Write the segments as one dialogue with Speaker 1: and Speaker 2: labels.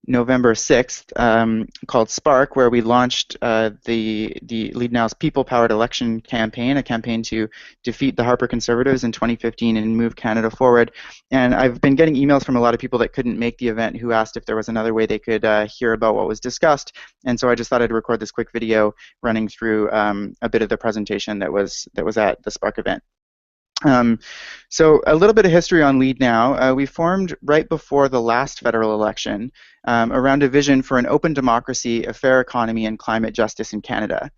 Speaker 1: November 6th, called Spark, where we launched the Lead Now's people-powered election campaign, a campaign to defeat the Harper Conservatives in 2015 and move Canada forward. And I've been getting emails from a lot of people that couldn't make the event who asked if there was another way they could hear about what was discussed. And so I just thought I'd record this quick video running through a bit of the presentation that was at the Spark event. So a little bit of history on Lead Now. We formed right before the last federal election around a vision for an open democracy, a fair economy, and climate justice in Canada.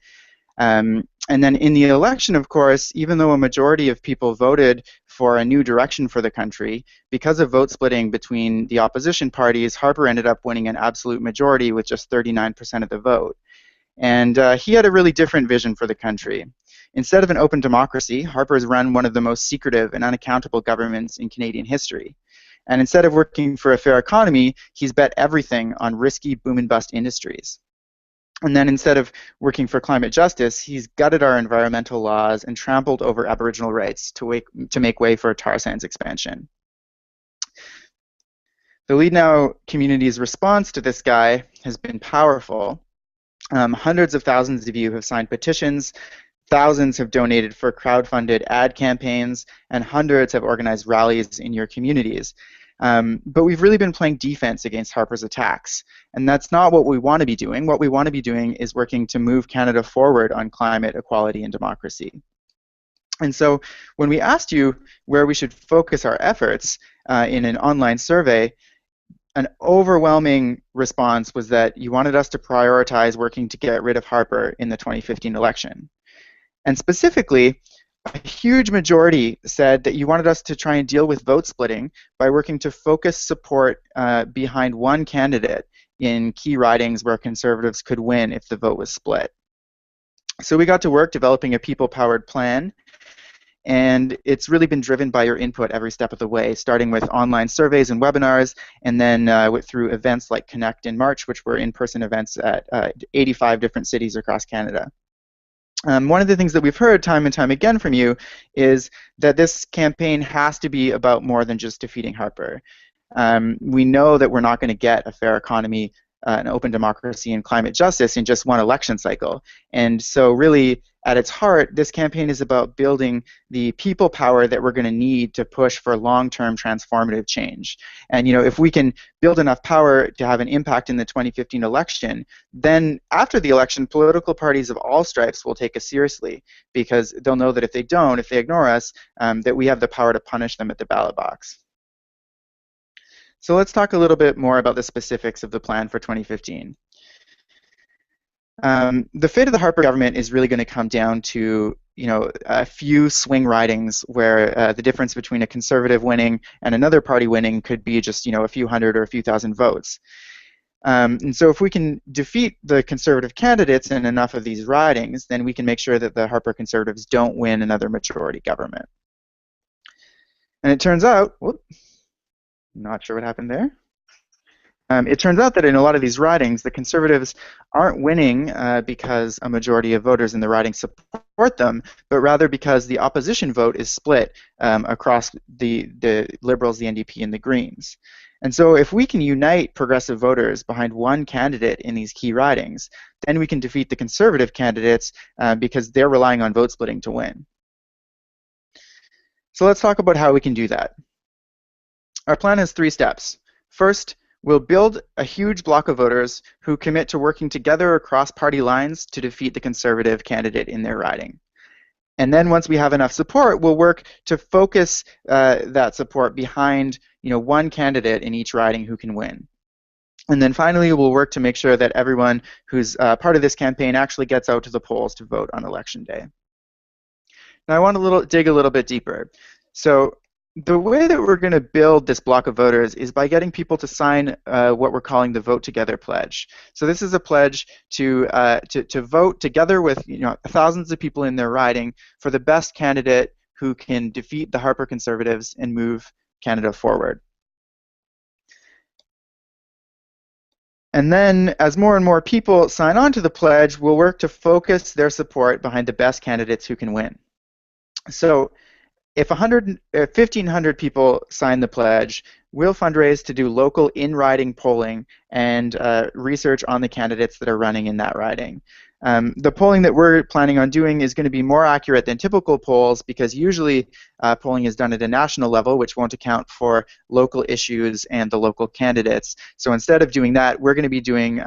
Speaker 1: And then in the election, of course, even though a majority of people voted for a new direction for the country, because of vote splitting between the opposition parties, Harper ended up winning an absolute majority with just 39% of the vote. And he had a really different vision for the country. Instead of an open democracy, Harper has run one of the most secretive and unaccountable governments in Canadian history. And instead of working for a fair economy, he's bet everything on risky boom and bust industries. And then instead of working for climate justice, he's gutted our environmental laws and trampled over Aboriginal rights to make way for tar sands expansion. The Lead Now community's response to this guy has been powerful. Hundreds of thousands of you have signed petitions. Thousands have donated for crowd-funded ad campaigns, and hundreds have organized rallies in your communities. But we've really been playing defense against Harper's attacks, and that's not what we want to be doing. What we want to be doing is working to move Canada forward on climate, equality, and democracy. And so when we asked you where we should focus our efforts in an online survey, an overwhelming response was that you wanted us to prioritize working to get rid of Harper in the 2015 election. And specifically, a huge majority said that you wanted us to try and deal with vote splitting by working to focus support behind one candidate in key ridings where Conservatives could win if the vote was split. So we got to work developing a people-powered plan, and it's really been driven by your input every step of the way, starting with online surveys and webinars, and then through events like Connect in March, which were in-person events at 85 different cities across Canada. One of the things that we've heard time and time again from you is that this campaign has to be about more than just defeating Harper. We know that we're not going to get a fair economy, an open democracy, and climate justice in just one election cycle. And so really, at its heart, this campaign is about building the people power that we're going to need to push for long-term transformative change. And if we can build enough power to have an impact in the 2015 election, then after the election, political parties of all stripes will take us seriously, because they'll know that if they ignore us, that we have the power to punish them at the ballot box. So let's talk a little bit more about the specifics of the plan for 2015. The fate of the Harper government is really going to come down to a few swing ridings where the difference between a Conservative winning and another party winning could be just a few hundred or a few thousand votes. And so if we can defeat the Conservative candidates in enough of these ridings, then we can make sure that the Harper Conservatives don't win another majority government. And it turns out, not sure what happened there. It turns out that in a lot of these ridings, the Conservatives aren't winning because a majority of voters in the riding support them, but rather because the opposition vote is split across the Liberals, the NDP, and the Greens. And so if we can unite progressive voters behind one candidate in these key ridings, then we can defeat the Conservative candidates because they're relying on vote splitting to win. So let's talk about how we can do that. Our plan has 3 steps. First, we'll build a huge block of voters who commit to working together across party lines to defeat the Conservative candidate in their riding. And then once we have enough support, we'll work to focus that support behind one candidate in each riding who can win. And then finally, we'll work to make sure that everyone who's part of this campaign actually gets out to the polls to vote on election day. Now I want to dig a little bit deeper. So the way that we're going to build this block of voters is by getting people to sign what we're calling the Vote Together Pledge. So this is a pledge to vote together with thousands of people in their riding for the best candidate who can defeat the Harper Conservatives and move Canada forward. And then as more and more people sign on to the pledge, we'll work to focus their support behind the best candidates who can win. So if 1,500 people sign the pledge, we'll fundraise to do local in-riding polling and research on the candidates that are running in that riding. The polling that we're planning on doing is going to be more accurate than typical polls because usually polling is done at a national level, which won't account for local issues and the local candidates. So instead of doing that, we're going to be doing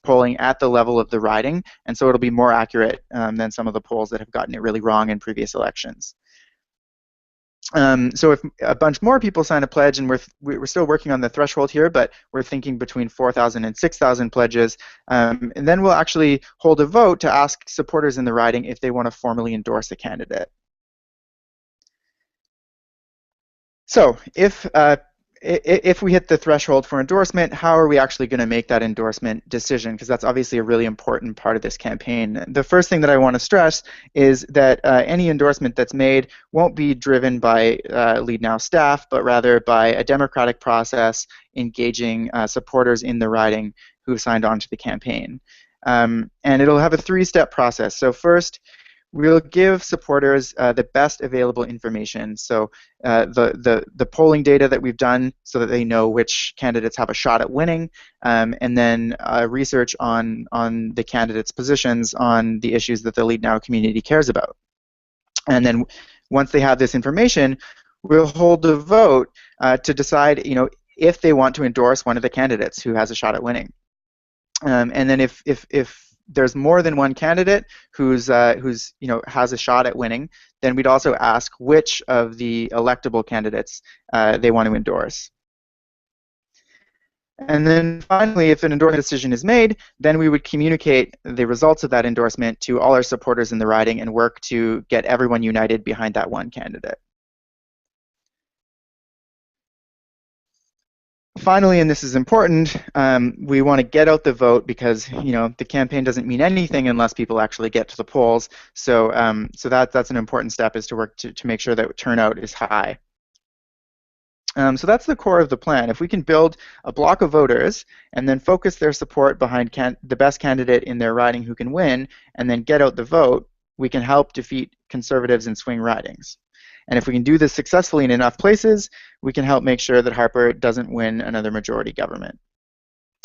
Speaker 1: polling at the level of the riding, and so it'll be more accurate than some of the polls that have gotten it really wrong in previous elections. So if a bunch more people sign a pledge, and we're still working on the threshold here, but we're thinking between 4,000 and 6,000 pledges, and then we'll actually hold a vote to ask supporters in the riding if they want to formally endorse a candidate. So if we hit the threshold for endorsement, how are we actually going to make that endorsement decision? Because that's obviously a really important part of this campaign. The first thing that I want to stress is that any endorsement that's made won't be driven by Lead Now staff, but rather by a democratic process engaging supporters in the riding who've signed on to the campaign. And it'll have a three-step process. So first, we'll give supporters the best available information. So the polling data that we've done so that they know which candidates have a shot at winning, and then research on the candidates' positions on the issues that the Lead Now community cares about. And then once they have this information, we'll hold a vote to decide, if they want to endorse one of the candidates who has a shot at winning. And then if there's more than one candidate who's has a shot at winning, then we'd also ask which of the electable candidates they want to endorse. And then finally, if an endorsement decision is made, then we would communicate the results of that endorsement to all our supporters in the riding and work to get everyone united behind that one candidate. Finally, and this is important, we want to get out the vote because the campaign doesn't mean anything unless people actually get to the polls. So that's an important step, is to work to make sure that turnout is high. So that's the core of the plan. If we can build a block of voters and then focus their support behind the best candidate in their riding who can win, and then get out the vote, we can help defeat conservatives in swing ridings. And if we can do this successfully in enough places, we can help make sure that Harper doesn't win another majority government.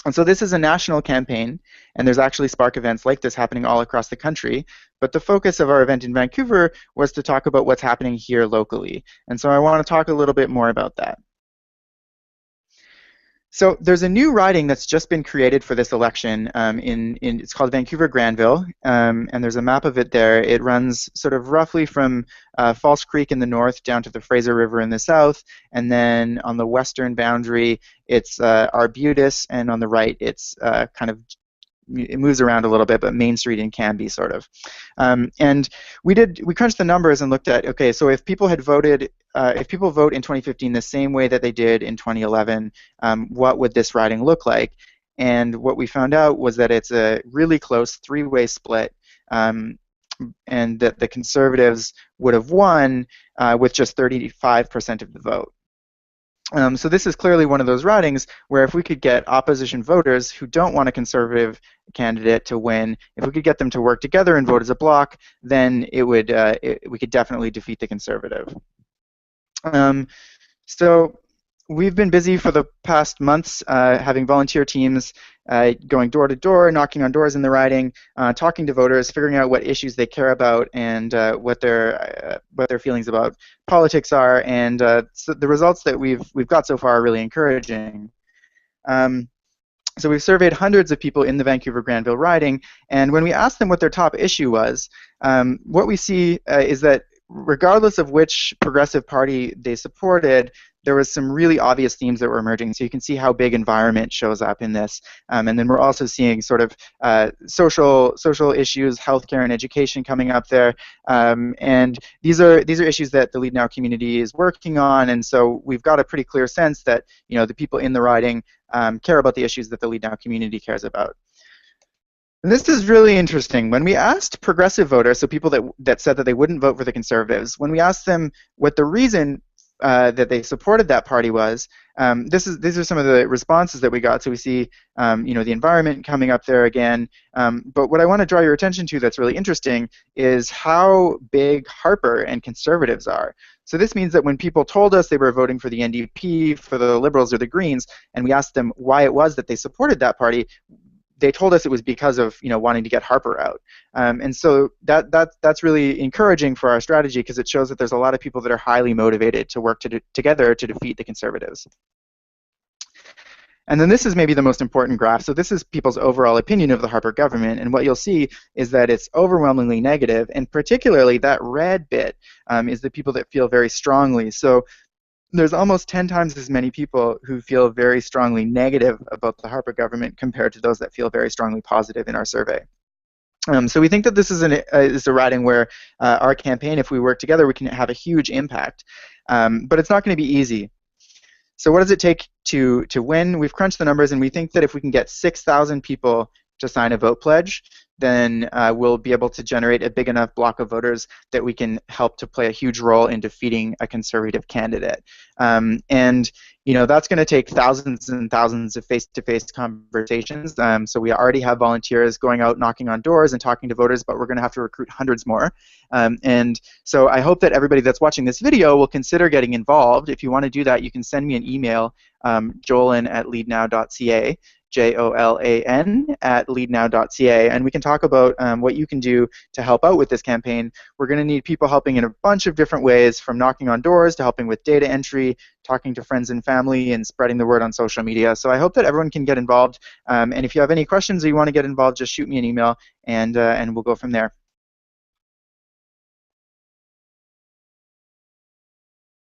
Speaker 1: And so this is a national campaign, and there's actually Spark events like this happening all across the country. But the focus of our event in Vancouver was to talk about what's happening here locally. And so I want to talk a little bit more about that. So there's a new riding that's just been created for this election. It's called Vancouver Granville, and there's a map of it there. It runs sort of roughly from False Creek in the north down to the Fraser River in the south, and then on the western boundary it's Arbutus, and on the right it's it moves around a little bit, but Main Street and Canby sort of. And we crunched the numbers and looked at, okay, so if people had voted, if people vote in 2015 the same way that they did in 2011, what would this riding look like? And what we found out was that it's a really close three-way split, and that the Conservatives would have won with just 35% of the vote. So this is clearly one of those ridings where if we could get opposition voters who don't want a Conservative candidate to win, if we could get them to work together and vote as a bloc, then we could definitely defeat the Conservative. So we've been busy for the past months having volunteer teams going door to door, knocking on doors in the riding, talking to voters, figuring out what issues they care about and what their feelings about politics are. And so the results that we've got so far are really encouraging. So we've surveyed hundreds of people in the Vancouver Granville riding, and when we asked them what their top issue was, what we see is that regardless of which progressive party they supported, there was some really obvious themes that were emerging. So you can see how big environment shows up in this. And then we're also seeing sort of social issues, healthcare and education coming up there. And these are issues that the Lead Now community is working on. And so we've got a pretty clear sense that the people in the riding care about the issues that the Lead Now community cares about. And this is really interesting. When we asked progressive voters, so people that said that they wouldn't vote for the Conservatives, when we asked them what the reason that they supported that party was, these are some of the responses that we got. So we see, the environment coming up there again. But what I want to draw your attention to that's really interesting is how big Harper and Conservatives are. So this means that when people told us they were voting for the NDP, for the Liberals, or the Greens, and we asked them why it was that they supported that party, they told us it was because of wanting to get Harper out, and so that's really encouraging for our strategy because it shows that there's a lot of people that are highly motivated to work together to defeat the Conservatives. And then this is maybe the most important graph. So this is people's overall opinion of the Harper government, and what you'll see is that it's overwhelmingly negative, and particularly that red bit is the people that feel very strongly. So there's almost 10 times as many people who feel very strongly negative about the Harper government compared to those that feel very strongly positive in our survey. So we think that this is a riding where our campaign, if we work together, we can have a huge impact. But it's not going to be easy. So what does it take to win? We've crunched the numbers, and we think that if we can get 6,000 people to sign a vote pledge, then we'll be able to generate a big enough block of voters that we can help to play a huge role in defeating a Conservative candidate. And that's going to take thousands and thousands of face-to-face conversations. So we already have volunteers going out knocking on doors and talking to voters, but we're going to have to recruit hundreds more. And so I hope that everybody that's watching this video will consider getting involved. If you want to do that, you can send me an email, jolan@leadnow.ca. JOLAN@leadnow.ca, and we can talk about what you can do to help out with this campaign. We're going to need people helping in a bunch of different ways, from knocking on doors to helping with data entry, talking to friends and family, and spreading the word on social media. So I hope that everyone can get involved. And if you have any questions or you want to get involved, just shoot me an email, and we'll go from there.